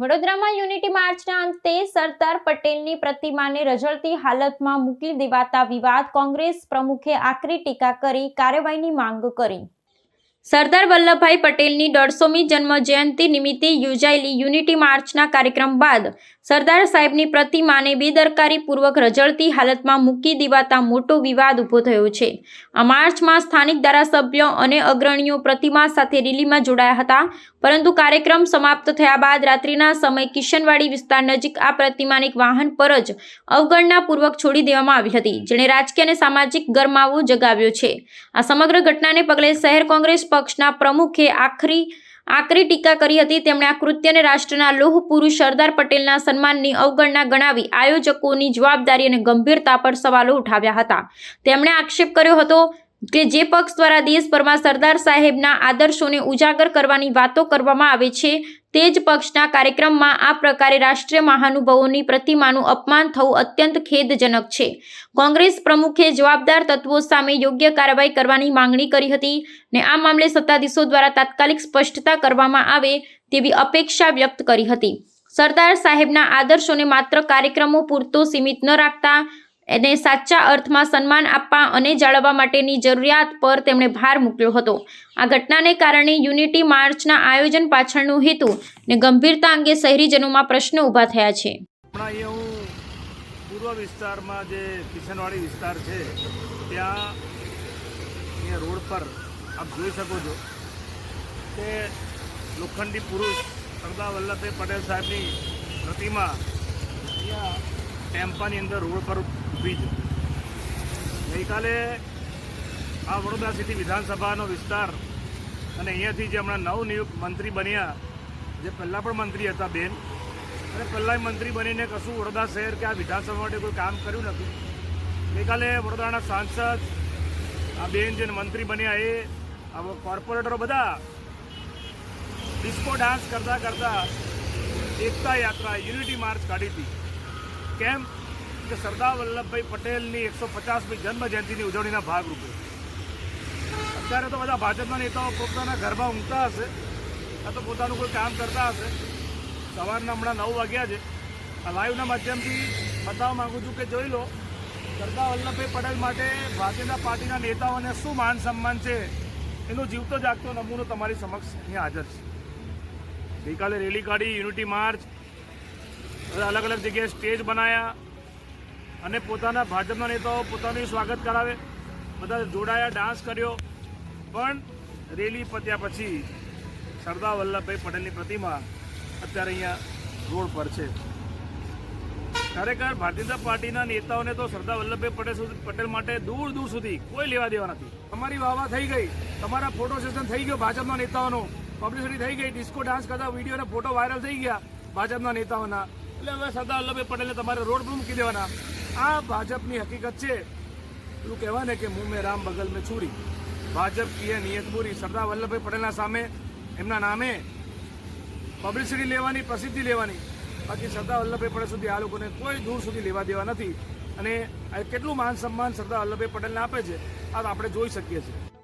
વડોદરામાં યુનિટી માર્ચના અંતે સરદાર પટેલની પ્રતિમાને રઝળતી હાલતમાં મૂકી દેવાતા વિવાદ કોંગ્રેસ પ્રમુખે આકરી ટીકા કરી કાર્યવાહીની માંગ કરી। સરદાર વલ્લભભાઈ પટેલની 150મી જન્મ જયંતિ નિમિત્તે યોજાયેલી યુનિટી માર્ચના કાર્યક્રમ બાદ સરદાર સાહેબની પ્રતિમાને બેદરકારીપૂર્વક રઝળતી હાલતમાં મૂકી દેવાતા મોટો વિવાદ ઊભો થયો છે। આ માર્ચમાં સ્થાનિક ધારાસભ્યો અને અગ્રણીઓ પ્રતિમા સાથે રેલીમાં જોડાયા હતા, પરંતુ કાર્યક્રમ સમાપ્ત થયા બાદ રાત્રિના સમયે કિશનવાડી વિસ્તાર નજીક આ પ્રતિમાને એક વાહન પર જ અવગણનાપૂર્વક છોડી દેવામાં આવી હતી, જેણે રાજકીય અને સામાજિક ગરમાવો જગાવ્યો છે। આ સમગ્ર ઘટનાને પગલે શહેર કોંગ્રેસ પક્ષના પ્રમુખે આકરી ટીકા કરી હતી। તેમણે આ કૃત્યને રાષ્ટ્રના લોહ પુરુષ સરદાર પટેલના સન્માનની અવગણના ગણાવી આયોજકોની જવાબદારી અને ગંભીરતા પર સવાલો ઉઠાવ્યા હતા। તેમણે આક્ષેપ કર્યો હતો કે જે પક્ષ દ્વારા દેશભરમાં સરદાર સાહેબના આદર્શોને ઉજાગર કરવાની વાતો કરવામાં આવે છે, તે જ પક્ષના કાર્યક્રમમાં આ પ્રકારે રાષ્ટ્રીય મહાનુભાવોની પ્રતિમાનું અપમાન થવું અત્યંત ખેદજનક છે। કોંગ્રેસ પ્રમુખે જવાબદાર તત્વો સામે યોગ્ય કાર્યવાહી કરવાની માંગણી કરી હતી અને આ મામલે સત્તાધીશો દ્વારા તાત્કાલિક સ્પષ્ટતા કરવામાં આવે તેવી અપેક્ષા વ્યક્ત કરી હતી। સરદાર સાહેબના આદર્શોને માત્ર કાર્યક્રમો પૂરતો સીમિત ન રાખતા અને સાચા અર્થમાં સન્માન આપવા અને જાળવવા માટેની જરૂરિયાત પર તેમણે ભાર મૂક્યો હતો। આ ઘટનાને કારણે યુનિટી માર્ચના આયોજન પાછળનો હેતુ અને ગંભીરતા અંગે શહેરીજનોમાં પ્રશ્નો ઊભા થયા છે। પૂર્વ વિસ્તારમાં જે કિશનવાડી વિસ્તાર છે ત્યાં અહીંયા રોડ પર આપ જોઈ શકો છો કે લોખંડી પુરુષ સરદાર વલ્લભભાઈ પટેલ સાહેબની પ્રતિમા અહીંયા ટેમ્પાની અંદર રોડ પર ઊભી છે। ગઈકાલે આ વડોદરા સિટી વિધાનસભાનો વિસ્તાર અને અહીંયાથી જે હમણાં નવનિયુક્ત મંત્રી બન્યા, જે પહેલાં પણ મંત્રી હતા બેન, અને પહેલાં મંત્રી બનીને કશું વડોદરા શહેર કે આ વિધાનસભા માટે કોઈ કામ કર્યું નથી। ગઈકાલે વડોદરાના સાંસદ આ બેન જે મંત્રી બન્યા એ કોર્પોરેટરો બધા ડિસ્કો ડાન્સ કરતાં કરતાં એકતા યાત્રા યુનિટી માર્ચ કાઢી હતી। કેમ કે સરદાર વલ્લભભાઈ પટેલની 150મી જન્મ જયંતિની ઉજવણીના ભાગરૂપે અત્યારે તો બધા ભાજપના નેતાઓ પોતાના ઘરમાં ઊંઘતા હશે, આ તો પોતાનું કોઈ કામ કરતા હશે। સવારના હમણાં 9 વાગ્યા છે। આ લાઈવના માધ્યમથી બતાવવા માગું છું કે જોઈ લો સરદાર વલ્લભભાઈ પટેલ માટે ભારતીય જનતા પાર્ટીના નેતાઓને શું માન સન્માન છે એનો જીવતો જાગતો નમૂનો તમારી સમક્ષ અહીંયા હાજર છે। ગઈકાલે રેલી કાઢી, યુનિટી માર્ચ, અલગ અલગ જગ્યાએ સ્ટેજ બનાવ્યા અને પોતાના ભાજપના નેતાઓ પોતાનું સ્વાગત કરાવે, બધા જોડાયા, ડાન્સ કર્યો, પણ રેલી પત્યા પછી સરદાર વલ્લભભાઈ પટેલની પ્રતિમા અત્યારે અહીંયા રોડ પર છે। ખરેખર ભારતીય જનતા પાર્ટીના નેતાઓને તો સરદાર વલ્લભભાઈ પટેલ માટે દૂર દૂર સુધી કોઈ લેવા દેવા નથી। તમારી વાહવા થઈ ગઈ, તમારા ફોટો સેશન થઈ ગયો ભાજપના નેતાઓનો, પબ્લિસિટી થઈ ગઈ, ડિસ્કો ડાન્સ કરતા વિડીયો અને ફોટો વાયરલ થઈ ગયા ભાજપના નેતાઓના, એટલે હવે સરદાર વલ્લભભાઈ પટેલને તમારે રોડ પર મૂકી દેવાના। આ ભાજપની હકીકત છે। એવું કહેવાય ને કે મુંહ મેં રામ બગલ મેં છુરી, ભાજપ કી નિયત બુરી। સરદાર વલ્લભભાઈ પટેલના સામે એમના નામે પબ્લિસિટી લેવાની, પ્રસિદ્ધિ લેવાની, બાકી સરદાર વલ્લભભાઈ પટેલ સુધી આ લોકોને કોઈ દૂર સુધી લેવા દેવા નથી। અને કેટલું માન સન્માન સરદાર વલ્લભભાઈ પટેલને આપે છે આ આપણે જોઈ શકીએ છીએ।